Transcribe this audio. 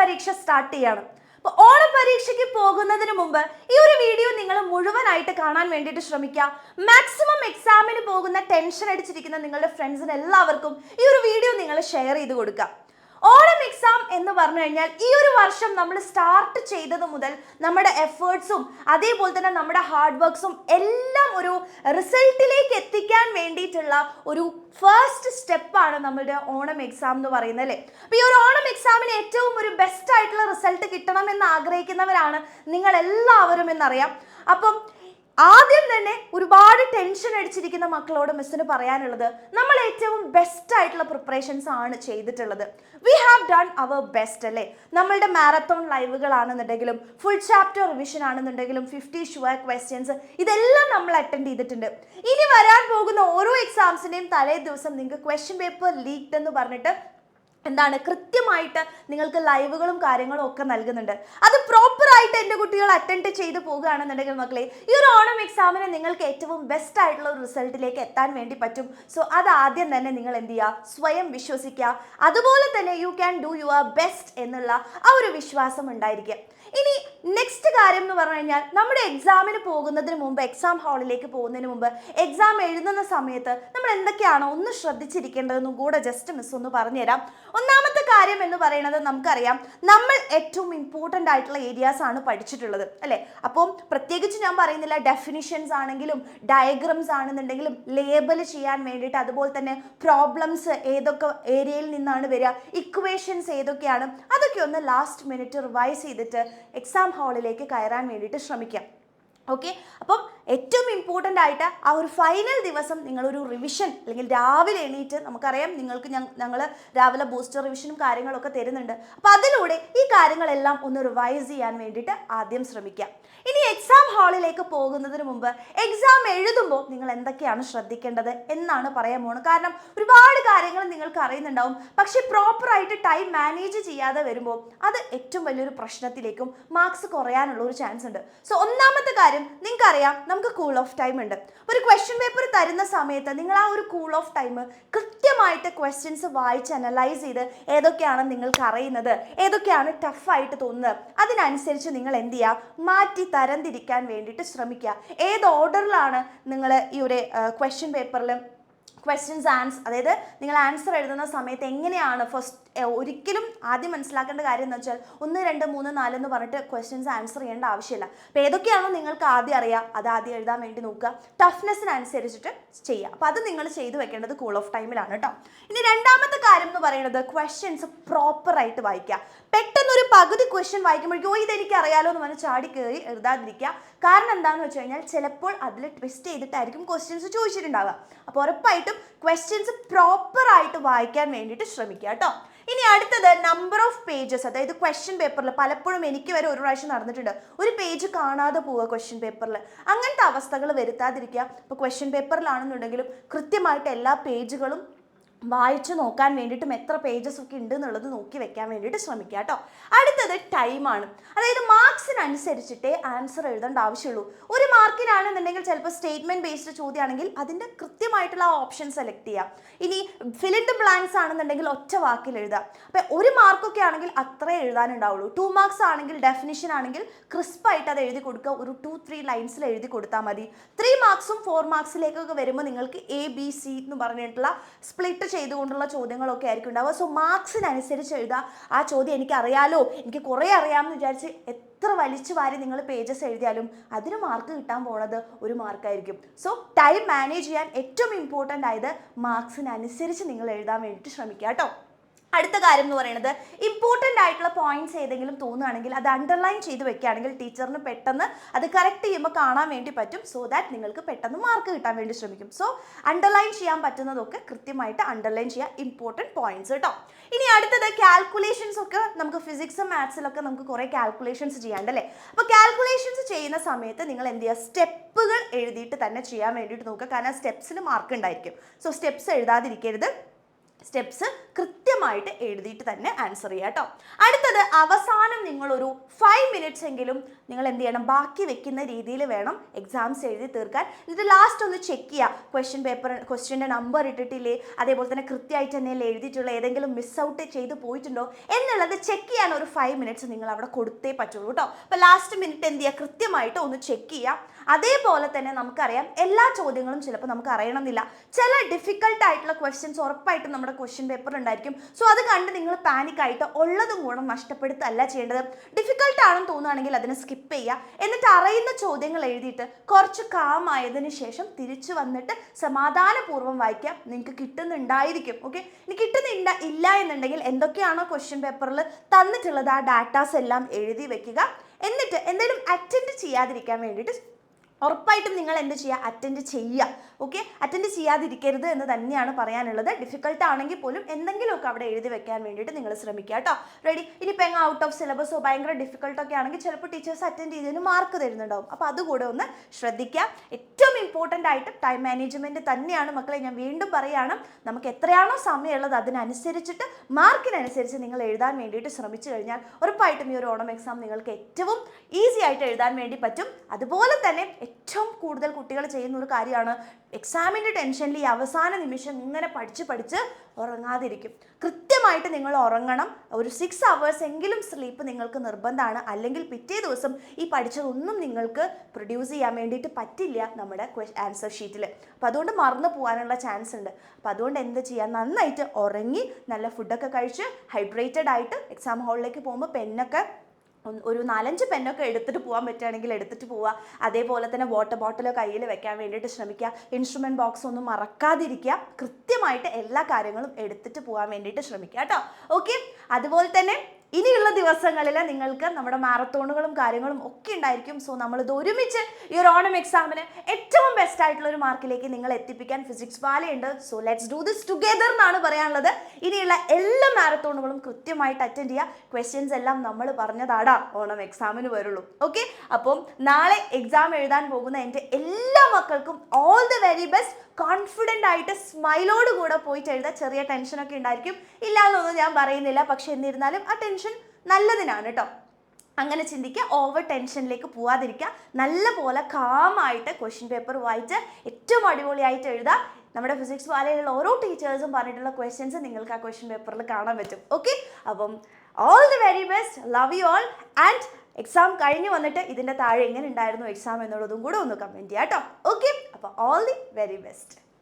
ഓണപരീക്ഷ start ചെയ്യാണ്. അപ്പോൾ ഓണപരീക്ഷയ്ക്ക് പോകുന്നതിന് മുമ്പ് ഈ ഒരു വീഡിയോ നിങ്ങൾ മുഴുവനായിട്ട് കാണാൻ വേണ്ടിയിട്ട് ശ്രമിക്കുക. മാക്സിമം എക്സാമിന് പോകുന്ന ടെൻഷൻ അടിച്ചിരിക്കുന്ന നിങ്ങളുടെ ഫ്രണ്ട്സിന് എല്ലാവർക്കും ഈ ഒരു വീഡിയോ നിങ്ങൾ ഷെയർ ചെയ്ത് കൊടുക്കുക. ഓണം എക്സാം എന്ന് പറഞ്ഞു കഴിഞ്ഞാൽ ഈ ഒരു വർഷം നമ്മൾ സ്റ്റാർട്ട് ചെയ്തത് മുതൽ നമ്മുടെ എഫേർട്സും അതേപോലെ തന്നെ നമ്മുടെ ഹാർഡ് വർക്ക്സും എല്ലാം ഒരു റിസൾട്ടിലേക്ക് എത്തിക്കാൻ വേണ്ടിയിട്ടുള്ള ഒരു ഫസ്റ്റ് സ്റ്റെപ്പാണ് നമ്മുടെ ഓണം എക്സാം എന്ന് പറയുന്നത് അല്ലേ. അപ്പോൾ ഈ ഒരു ഓണം എക്സാമിന് ഏറ്റവും ഒരു ബെസ്റ്റ് ആയിട്ടുള്ള റിസൾട്ട് കിട്ടണമെന്ന് ആഗ്രഹിക്കുന്നവരാണ് നിങ്ങൾ എല്ലാവരും എന്നറിയാം. അപ്പം ആദ്യം തന്നെ ഒരുപാട് ടെൻഷൻ അടിച്ചിരിക്കുന്ന മക്കളോട് മിസ്സിന് പറയാനുള്ളത്, നമ്മൾ ഏറ്റവും ബെസ്റ്റ് ആയിട്ടുള്ള പ്രിപ്പറേഷൻസ് ആണ് ചെയ്തിട്ടുള്ളത്. We have done our best അല്ലേ. നമ്മളുടെ മാരത്തോൺ ലൈവുകളാണെന്നുണ്ടെങ്കിലും ഫുൾ ചാപ്റ്റർ റിവിഷൻ ആണെന്നുണ്ടെങ്കിലും 50 ഷുവർ ക്വസ്റ്റ്യൻസ് ഇതെല്ലാം നമ്മൾ അറ്റൻഡ് ചെയ്തിട്ടുണ്ട്. ഇനി വരാൻ പോകുന്ന ഓരോ എക്സാംസിൻ്റെയും തലേ ദിവസം നിങ്ങൾക്ക് ക്വസ്റ്റ്യൻ പേപ്പർ ലീക്ഡ് എന്ന് പറഞ്ഞിട്ട് കൃത്യമായിട്ട് നിങ്ങൾക്ക് ലൈവുകളും കാര്യങ്ങളും ഒക്കെ നൽകുന്നുണ്ട്. അത് പ്രോപ്പറായിട്ട് എൻ്റെ കുട്ടികൾ അറ്റൻഡ് ചെയ്ത് പോകുകയാണെന്നുണ്ടെങ്കിൽ മക്കളെ ഈ ഒരു ഓണം എക്സാമിന് നിങ്ങൾക്ക് ഏറ്റവും ബെസ്റ്റ് ആയിട്ടുള്ള ഒരു റിസൾട്ടിലേക്ക് എത്താൻ വേണ്ടി പറ്റും. സോ അത് ആദ്യം തന്നെ നിങ്ങൾ എന്ത് ചെയ്യുക, സ്വയം വിശ്വസിക്കുക. അതുപോലെ തന്നെ you can do your best എന്നുള്ള ആ ഒരു വിശ്വാസം ഉണ്ടായിരിക്കുക. ഇനി നെക്സ്റ്റ് കാര്യം എന്ന് പറഞ്ഞു കഴിഞ്ഞാൽ നമ്മുടെ എക്സാമിന് പോകുന്നതിന് മുമ്പ്, എക്സാം ഹാളിലേക്ക് പോകുന്നതിന് മുമ്പ്, എക്സാം എഴുതുന്ന സമയത്ത് നമ്മൾ എന്തൊക്കെയാണോ ഒന്ന് ശ്രദ്ധിച്ചിരിക്കേണ്ടതെന്നും കൂടെ ജസ്റ്റ് മിസ് ഒന്ന് പറഞ്ഞുതരാം. ഒന്നാമത്തെ കാര്യം എന്ന് പറയുന്നത്, നമുക്കറിയാം നമ്മൾ ഏറ്റവും ഇമ്പോർട്ടൻ്റ് ആയിട്ടുള്ള ഏരിയാസ് ആണ് പഠിച്ചിട്ടുള്ളത് അല്ലേ. അപ്പം പ്രത്യേകിച്ച് ഞാൻ പറയുന്നില്ല, ഡെഫിനിഷൻസ് ആണെങ്കിലും ഡയഗ്രംസ് ആണെന്നുണ്ടെങ്കിലും ലേബൽ ചെയ്യാൻ വേണ്ടിയിട്ട്, അതുപോലെ തന്നെ പ്രോബ്ലംസ് ഏതൊക്കെ ഏരിയയിൽ നിന്നാണ് വരിക, ഇക്വേഷൻസ് ഏതൊക്കെയാണ്, അതൊക്കെ ഒന്ന് ലാസ്റ്റ് മിനിറ്റ് റിവൈസ് ചെയ്തിട്ട് എക്സാം ഹാളിലേക്ക് കയറാൻ വേണ്ടിയിട്ട് ശ്രമിക്കാം. ഓക്കെ, അപ്പം ഏറ്റവും ഇമ്പോർട്ടൻ്റ് ആയിട്ട് ആ ഒരു ഫൈനൽ ദിവസം നിങ്ങളൊരു റിവിഷൻ, അല്ലെങ്കിൽ രാവിലെ എണീറ്റ്, നമുക്കറിയാം നിങ്ങൾക്ക് ഞങ്ങൾ രാവിലെ ബൂസ്റ്റർ റിവിഷനും കാര്യങ്ങളൊക്കെ തരുന്നുണ്ട്. അപ്പോൾ അതിലൂടെ ഈ കാര്യങ്ങളെല്ലാം ഒന്ന് റിവൈസ് ചെയ്യാൻ വേണ്ടിയിട്ട് ആദ്യം ശ്രമിക്കാം. ഇനി എക്സാം ഹാളിലേക്ക് പോകുന്നതിന് മുമ്പ് എക്സാം എഴുതുമ്പോൾ നിങ്ങൾ എന്തൊക്കെയാണ് ശ്രദ്ധിക്കേണ്ടത് എന്നാണ് പറയാൻ പോകുന്നത്. കാരണം ഒരുപാട് കാര്യങ്ങൾ നിങ്ങൾക്ക് അറിയുന്നുണ്ടാവും, പക്ഷേ പ്രോപ്പറായിട്ട് ടൈം മാനേജ് ചെയ്യാതെ വരുമ്പോൾ അത് ഏറ്റവും വലിയൊരു പ്രശ്നത്തിലേക്കും മാർക്സ് കുറയാനുള്ള ഒരു ചാൻസ് ഉണ്ട്. സോ ഒന്നാമത്തെ കാര്യം, നിങ്ങൾക്കറിയാം നമുക്ക് കൂൾ ഓഫ് ടൈം ഉണ്ട്. ഒരു ക്വസ്റ്റ്യൻ പേപ്പർ തരുന്ന സമയത്ത് നിങ്ങൾ ആ ഒരു കൂൾ ഓഫ് ടൈം കൃത്യമായിട്ട് ക്വസ്റ്റ്യൻസ് വായിച്ച് അനലൈസ് ചെയ്ത് ഏതൊക്കെയാണ് നിങ്ങൾക്ക് അറിയുന്നത്, ഏതൊക്കെയാണ് ടഫായിട്ട് തോന്നുന്നത്, അതിനനുസരിച്ച് നിങ്ങൾ എന്ത് ചെയ്യുക, മാറ്റി തരംതിരിക്കാൻ വേണ്ടിയിട്ട് ശ്രമിക്കുക. ഏത് ഓർഡറിലാണ് നിങ്ങൾ ഈ ഒരു ക്വസ്റ്റ്യൻ പേപ്പറിൽ ക്വസ്റ്റ്യൻസ് അതായത് നിങ്ങൾ ആൻസർ എഴുതുന്ന സമയത്ത് എങ്ങനെയാണ് ഫസ്റ്റ്, ഒരിക്കലും ആദ്യം മനസ്സിലാക്കേണ്ട കാര്യം എന്ന് വെച്ചാൽ 1, 2, 3, 4 എന്ന് പറഞ്ഞിട്ട് ക്വസ്റ്റ്യൻസ് ആൻസർ ചെയ്യേണ്ട ആവശ്യമില്ല. അപ്പോൾ ഏതൊക്കെയാണോ നിങ്ങൾക്ക് ആദ്യം അറിയാം അത് ആദ്യം എഴുതാൻ വേണ്ടി നോക്കുക, ടഫ്നെസ്സിനനുസരിച്ചിട്ട് ചെയ്യുക. അപ്പോൾ അത് നിങ്ങൾ ചെയ്തു വെക്കേണ്ടത് കൂൾ ഓഫ് ടൈമിലാണ് കേട്ടോ. ഇനി രണ്ടാമത്തെ കാര്യം എന്ന് പറയുന്നത്, ക്വസ്റ്റ്യൻസ് പ്രോപ്പറായിട്ട് വായിക്കുക. പെട്ടെന്നൊരു പകുതി ക്വസ്റ്റ്യൻ വായിക്കുമ്പോഴേക്കും ഇതെനിക്ക് അറിയാലോ എന്ന് പറഞ്ഞ് ചാടി കയറി എഴുതാതിരിക്കുക. കാരണം എന്താണെന്ന് വെച്ച് കഴിഞ്ഞാൽ ചിലപ്പോൾ അതിൽ ട്വിസ്റ്റ് ചെയ്തിട്ടായിരിക്കും ക്വസ്റ്റ്യൻസ് ചോദിച്ചിട്ടുണ്ടാവുക. അപ്പോൾ ഉറപ്പായിട്ടും ക്വസ്റ്റ്യൻസ് പ്രോപ്പറായിട്ട് വായിക്കാൻ വേണ്ടിയിട്ട് ശ്രമിക്കുക കേട്ടോ. ഇനി അടുത്തത് നമ്പർ ഓഫ് പേജസ്, അതായത് ക്വസ്റ്റ്യൻ പേപ്പറിൽ പലപ്പോഴും എനിക്ക് വരെ ഒരു പ്രാവശ്യം നടന്നിട്ടുണ്ട്, ഒരു പേജ് കാണാതെ പോവുക ക്വസ്റ്റ്യൻ പേപ്പറിൽ. അങ്ങനത്തെ അവസ്ഥകൾ വരുത്താതിരിക്കുക. ഇപ്പോൾ ക്വസ്റ്റ്യൻ പേപ്പറിലാണെന്നുണ്ടെങ്കിലും കൃത്യമായിട്ട് എല്ലാ പേജുകളും വായിച്ചു നോക്കാൻ വേണ്ടിയിട്ടും എത്ര പേജസ് ഒക്കെ ഉണ്ട് എന്നുള്ളത് നോക്കി വെക്കാൻ വേണ്ടിയിട്ട് ശ്രമിക്കുക കേട്ടോ. അടുത്തത് ടൈമാണ്. അതായത് മാർക്സിനനുസരിച്ചിട്ടേ ആൻസർ എഴുതേണ്ട ആവശ്യമുള്ളൂ. ഒരു മാർക്കിനാണെന്നുണ്ടെങ്കിൽ ചിലപ്പോൾ സ്റ്റേറ്റ്മെൻറ്റ് ബേസ്ഡ് ചോദ്യമാണെങ്കിൽ അതിൻ്റെ കൃത്യമായിട്ടുള്ള ഓപ്ഷൻ സെലക്ട് ചെയ്യാം. ഇനി ഫിൽ ഇൻ ദ ബ്ലാങ്ക്സ് ആണെന്നുണ്ടെങ്കിൽ ഒറ്റ വാക്കിൽ എഴുതാം. അപ്പോൾ 1 മാർക്കൊക്കെ ആണെങ്കിൽ അത്രേ എഴുതാനുണ്ടാവുള്ളൂ. 2 മാർക്സ് ആണെങ്കിൽ, ഡെഫിനിഷൻ ആണെങ്കിൽ ക്രിസ്പായിട്ട് അത് എഴുതി കൊടുക്കുക, ഒരു 2-3 ലൈൻസിൽ എഴുതി കൊടുത്താൽ മതി. 3 മാർക്സും 4 മാർക്സിലേക്കൊക്കെ വരുമ്പോൾ നിങ്ങൾക്ക് ABC എന്ന് പറഞ്ഞിട്ടുള്ള സ്പ്ലിറ്റ് ചെയ്തുകൊണ്ടുള്ള ചോദ്യങ്ങളൊക്കെ ആയിരിക്കും ഉണ്ടാവുക. സോ മാർക്സിനനുസരിച്ച് എഴുതുക. ആ ചോദ്യം എനിക്ക് അറിയാലോ, എനിക്ക് കുറേ അറിയാമെന്ന് വിചാരിച്ച് എത്ര വലിച്ചു വാരി നിങ്ങൾ പേജസ് എഴുതിയാലും അതിന് മാർക്ക് കിട്ടാൻ പോണത് 1 മാർക്കായിരിക്കും. സോ ടൈം മാനേജ് ചെയ്യാൻ ഏറ്റവും ഇമ്പോർട്ടൻ്റ് ആയത് മാർക്സിനനുസരിച്ച് നിങ്ങൾ എഴുതാൻ വേണ്ടിയിട്ട് ശ്രമിക്കുക കേട്ടോ. അടുത്ത കാര്യം എന്ന് പറയുന്നത്, ഇമ്പോർട്ടൻ്റ് ആയിട്ടുള്ള പോയിന്റ്സ് ഏതെങ്കിലും തോന്നുകയാണെങ്കിൽ അത് അണ്ടർലൈൻ ചെയ്ത് വെക്കുകയാണെങ്കിൽ ടീച്ചറിന് പെട്ടെന്ന് അത് കറക്റ്റ് ചെയ്യുമ്പോൾ കാണാൻ വേണ്ടി പറ്റും. സോ ദാറ്റ് നിങ്ങൾക്ക് പെട്ടെന്ന് മാർക്ക് കിട്ടാൻ വേണ്ടി ശ്രമിക്കും. സോ അണ്ടർലൈൻ ചെയ്യാൻ പറ്റുന്നതൊക്കെ കൃത്യമായിട്ട് അണ്ടർലൈൻ ചെയ്യുക, ഇമ്പോർട്ടൻറ്റ് പോയിന്റ്സ് കേട്ടോ. ഇനി അടുത്തത് കാൽക്കുലേഷൻസ് ഒക്കെ നമുക്ക് ഫിസിക്സും മാത്സിലൊക്കെ നമുക്ക് കുറേ കാൽക്കുലേഷൻസ് ചെയ്യാണ്ടല്ലേ. അപ്പോൾ കാൽക്കുലേഷൻസ് ചെയ്യുന്ന സമയത്ത് നിങ്ങൾ എന്ത് ചെയ്യുക, സ്റ്റെപ്പുകൾ എഴുതിയിട്ട് തന്നെ ചെയ്യാൻ വേണ്ടിയിട്ട് നോക്കുക. കാരണം സ്റ്റെപ്സിന് മാർക്ക് ഉണ്ടായിരിക്കും. സോ സ്റ്റെപ്സ് എഴുതാതിരിക്കരുത്. സ്റ്റെപ്സ് കൃത്യമായിട്ട് എഴുതിയിട്ട് തന്നെ ആൻസർ ചെയ്യുക കേട്ടോ. അടുത്തത് അവസാനം നിങ്ങളൊരു 5 മിനിറ്റ്സ് എങ്കിലും നിങ്ങൾ എന്ത് ചെയ്യണം, ബാക്കി വെക്കുന്ന രീതിയിൽ വേണം എക്സാംസ് എഴുതി തീർക്കാൻ. എന്നിട്ട് ലാസ്റ്റ് ഒന്ന് ചെക്ക് ചെയ്യുക, ക്വസ്റ്റ്യൻ്റെ നമ്പർ ഇട്ടിട്ടില്ലേ, അതേപോലെ തന്നെ കൃത്യമായിട്ട് തന്നെയല്ലേ എഴുതിയിട്ടുള്ള, ഏതെങ്കിലും മിസ് ഔട്ട് ചെയ്ത് പോയിട്ടുണ്ടോ എന്നുള്ളത് ചെക്ക് ചെയ്യാൻ ഒരു 5 മിനിറ്റ്സ് നിങ്ങൾ അവിടെ കൊടുത്തേ പറ്റുള്ളൂ കേട്ടോ. അപ്പോൾ ലാസ്റ്റ് മിനിറ്റ് എന്ത് ചെയ്യുക, കൃത്യമായിട്ട് ഒന്ന് ചെക്ക് ചെയ്യുക. അതേപോലെ തന്നെ നമുക്കറിയാം എല്ലാ ചോദ്യങ്ങളും ചിലപ്പോൾ നമുക്ക് അറിയണമെന്നില്ല. ചില ഡിഫിക്കൽട്ട് ആയിട്ടുള്ള ക്വസ്റ്റ്യൻസ് ഉറപ്പായിട്ടും നമ്മുടെ ക്വസ്റ്റ്യൻ പേപ്പർ ഉണ്ടായിരിക്കും. സോ അത് കണ്ട് നിങ്ങൾ പാനിക് ആയിട്ട് ഉള്ളതും കൂടെ നഷ്ടപ്പെടുത്തല്ല ചെയ്യേണ്ടത്. ഡിഫിക്കൽട്ട് ആണെന്ന് തോന്നുകയാണെങ്കിൽ അതിനെ സ്കിപ്പ് ചെയ്യുക. എന്നിട്ട് അറിയുന്ന ചോദ്യങ്ങൾ എഴുതിയിട്ട് കുറച്ച് കാമായതിനു ശേഷം തിരിച്ചു വന്നിട്ട് സമാധാനപൂർവ്വം വായിക്കുക. നിങ്ങൾക്ക് കിട്ടുന്നുണ്ടായിരിക്കും. ഓക്കെ, ഇനി ഇല്ല എന്നുണ്ടെങ്കിൽ എന്തൊക്കെയാണോ ക്വസ്റ്റ്യൻ പേപ്പറിൽ തന്നിട്ടുള്ളത് ആ ഡാറ്റാസ് എല്ലാം എഴുതി വെക്കുക. എന്നിട്ട് എന്തെങ്കിലും അറ്റൻഡ് ചെയ്യാതിരിക്കാൻ വേണ്ടിയിട്ട് ഉറപ്പായിട്ടും നിങ്ങൾ എന്ത് ചെയ്യുക, അറ്റൻഡ് ചെയ്യുക. ഓക്കെ, അറ്റൻഡ് ചെയ്യാതിരിക്കരുത് എന്ന് തന്നെയാണ് പറയാനുള്ളത്. ഡിഫിക്കൽട്ട് ആണെങ്കിൽ പോലും എന്തെങ്കിലുമൊക്കെ അവിടെ എഴുതി വെക്കാൻ വേണ്ടിയിട്ട് നിങ്ങൾ ശ്രമിക്കുക കേട്ടോ. റെഡി? ഇനിയിപ്പോൾ എങ്ങനെ ഔട്ട് ഓഫ് സിലബസോ ഭയങ്കര ഡിഫിക്കൽട്ടൊക്കെ ആണെങ്കിൽ ചിലപ്പോൾ ടീച്ചേഴ്സ് അറ്റൻഡ് ചെയ്തതിന് മാർക്ക് തരുന്നുണ്ടാവും. അപ്പോൾ അതുകൂടെ ഒന്ന് ശ്രദ്ധിക്കുക. ഏറ്റവും ഇമ്പോർട്ടൻ്റ് ആയിട്ട് ടൈം മാനേജ്മെൻറ്റ് തന്നെയാണ് മക്കളെ. ഞാൻ വീണ്ടും പറയുകയാണ്, നമുക്ക് എത്രയാണോ സമയമുള്ളത് അതിനനുസരിച്ചിട്ട് മാർക്കിനനുസരിച്ച് നിങ്ങൾ എഴുതാൻ വേണ്ടിയിട്ട് ശ്രമിച്ചു കഴിഞ്ഞാൽ ഉറപ്പായിട്ടും ഈ ഒരു ഓണം എക്സാം നിങ്ങൾക്ക് ഏറ്റവും ഈസി ആയിട്ട് എഴുതാൻ വേണ്ടി പറ്റും. അതുപോലെ തന്നെ ഏറ്റവും കൂടുതൽ കുട്ടികൾ ചെയ്യുന്ന ഒരു കാര്യമാണ് എക്സാമിൻ്റെ ടെൻഷനിൽ ഈ അവസാന നിമിഷം ഇങ്ങനെ പഠിച്ച് ഉറങ്ങാതിരിക്കും. കൃത്യമായിട്ട് നിങ്ങൾ ഉറങ്ങണം. ഒരു 6 hours എങ്കിലും സ്ലീപ്പ് നിങ്ങൾക്ക് നിർബന്ധമാണ്. അല്ലെങ്കിൽ പിറ്റേ ദിവസം ഈ പഠിച്ചതൊന്നും നിങ്ങൾക്ക് പ്രൊഡ്യൂസ് ചെയ്യാൻ വേണ്ടിയിട്ട് പറ്റില്ല നമ്മുടെ ആൻസർ ഷീറ്റിൽ. അപ്പോൾ അതുകൊണ്ട് മറന്നു പോകാനുള്ള ചാൻസ് ഉണ്ട്. അപ്പോൾ അതുകൊണ്ട് എന്ത് ചെയ്യുക, നന്നായിട്ട് ഉറങ്ങി നല്ല ഫുഡൊക്കെ കഴിച്ച് ഹൈഡ്രേറ്റഡ് ആയിട്ട് എക്സാം ഹാളിലേക്ക് പോകുമ്പോൾ പെന്നൊക്കെ ഒരു 4-5 പെന്നൊക്കെ എടുത്തിട്ട് പോകാൻ പറ്റുകയാണെങ്കിൽ എടുത്തിട്ട് പോവുക. അതേപോലെ തന്നെ വാട്ടർ ബോട്ടിലോ കയ്യിൽ വെക്കാൻ വേണ്ടിയിട്ട് ശ്രമിക്കുക. ഇൻസ്ട്രുമെൻറ്റ് ബോക്സ് ഒന്നും മറക്കാതിരിക്കുക. കൃത്യമായിട്ട് എല്ലാ കാര്യങ്ങളും എടുത്തിട്ട് പോകാൻ വേണ്ടിയിട്ട് ശ്രമിക്കുക കേട്ടോ. ഓക്കെ, അതുപോലെ തന്നെ ഇനിയുള്ള ദിവസങ്ങളിൽ നിങ്ങൾക്ക് നമ്മുടെ മാരത്തോണുകളും കാര്യങ്ങളും ഒക്കെ ഉണ്ടായിരിക്കും. സോ നമ്മളിത് ഒരുമിച്ച് ഈ ഒരു ഓണം എക്സാമിന് ഏറ്റവും ബെസ്റ്റ് ആയിട്ടുള്ള ഒരു മാർക്കിലേക്ക് നിങ്ങൾ എത്തിപ്പിക്കാൻ ഫിസിക്സ് വാലയുണ്ട്. So let's do this together എന്നാണ് പറയാനുള്ളത്. ഇനിയുള്ള എല്ലാ മാരത്തോണുകളും കൃത്യമായിട്ട് അറ്റൻഡ് ചെയ്യുക. ക്വസ്റ്റ്യൻസ് എല്ലാം നമ്മൾ പറഞ്ഞതാടാ ഓണം എക്സാമിന് വരുള്ളൂ. ഓക്കെ, അപ്പം നാളെ എക്സാം എഴുതാൻ പോകുന്ന എൻ്റെ എല്ലാ മക്കൾക്കും all the very best. Confident ആയിട്ട് സ്മൈലോട് കൂടെ പോയിട്ട് എഴുതാൻ. ചെറിയ ടെൻഷനൊക്കെ ഉണ്ടായിരിക്കും, ഇല്ല എന്നൊന്നും ഞാൻ പറയുന്നില്ല. പക്ഷെ എന്നിരുന്നാലും ആ ടെൻഷൻ നല്ലതിനാണ് കേട്ടോ. അങ്ങനെ ചിന്തിക്കുക, ഓവർ ടെൻഷനിലേക്ക് പോവാതിരിക്കുക. നല്ലപോലെ കാമായിട്ട് ക്വസ്റ്റ്യൻ പേപ്പർ വായിച്ച് ഏറ്റവും അടിപൊളിയായിട്ട് എഴുതുക. നമ്മുടെ ഫിസിക്സ് വാലയിലുള്ള ഓരോ ടീച്ചേഴ്സും പറഞ്ഞിട്ടുള്ള ക്വസ്റ്റ്യൻസ് നിങ്ങൾക്ക് ആ ക്വസ്റ്റ്യൻ പേപ്പറിൽ കാണാൻ പറ്റും. ഓക്കെ, അപ്പം all the very best, love you all. And exam കഴിഞ്ഞ് വന്നിട്ട് ഇതിൻ്റെ താഴെ എങ്ങനെ ഉണ്ടായിരുന്നു എക്സാം എന്നുള്ളതും കൂടെ ഒന്ന് കമൻറ്റ് ചെയ്യാം കേട്ടോ. ഓക്കെ, അപ്പോൾ ഓൾ ദി വെരി ബെസ്റ്റ്.